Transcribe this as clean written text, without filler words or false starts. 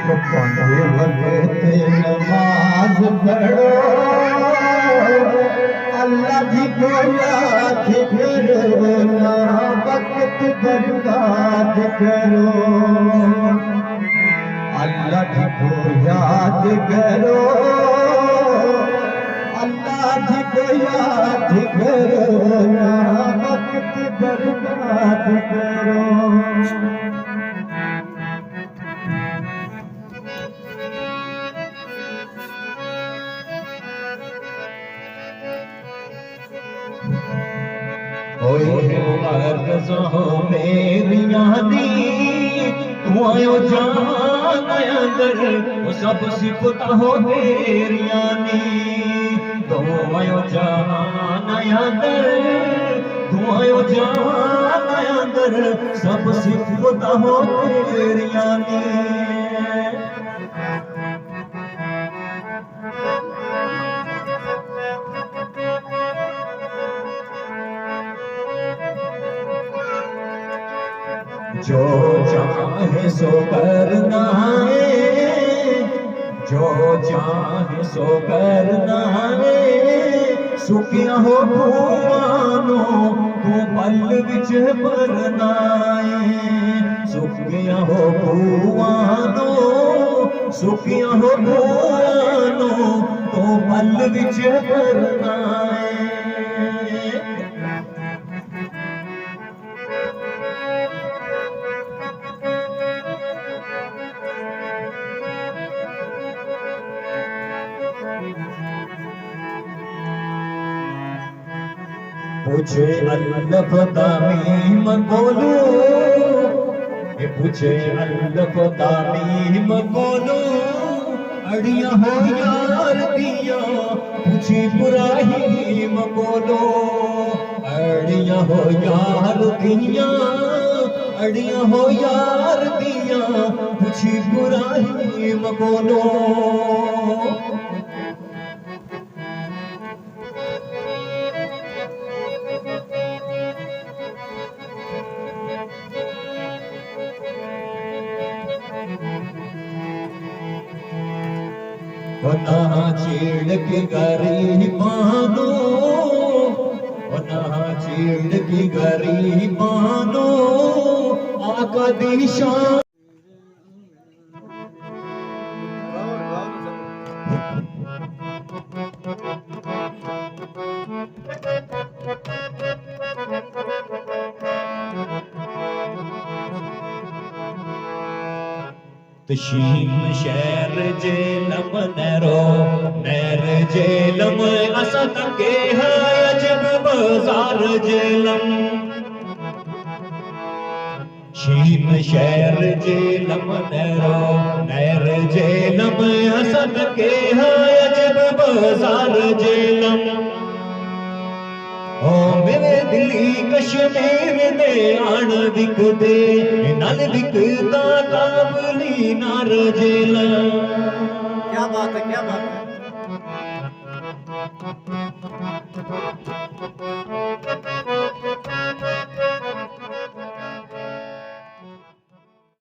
पंजे वक़्त नमाज पढ़ो, अल्लाह जी को याद करो, ना वक्त बर्बाद करो। अल्लाह जी को याद करो, अल्लाह जी को याद करो, ना वक्त बर्बाद करो। मेरियां दी तू आयो जान अंदर, वो सब सिफत हो तेरियां दी। तू आयो जान अंदर, तू आयो जान अंदर, सब सिफत हो तेरियां दी। जो चाहे सो करना है, जो चाहे सो करना है, सुखिया हो भूवानो तू पल विच भरना है। सुखिया हो भूवानो, सुखिया हो भूवानो तू पल विच भरना है। पूछे अल्लाह तामीम बोलो, पूछे अल्लाह तामीम बोलो, अड़िया हो यार दिया पूछी इब्राहीम बोलो। अड़िया हो यार दिया, अड़िया हो यार दिया पूछी इब्राहीम बोलो। ना छेड़ के गरीबानो, ना छेड़ के गरीबानो, आका दी शान। तशीम शहर जेलम नैरो, नैर जेलम असा तके है अजब बाजार जेलम। शीम शहर जेलम नैरो, नैर जेलम असा तके है अजब बाजार जेलम। ओ मेरे दिली कश्मीर दे आन विक दे, नल विकदा काबली नार जेला। क्या बात है, क्या बात है।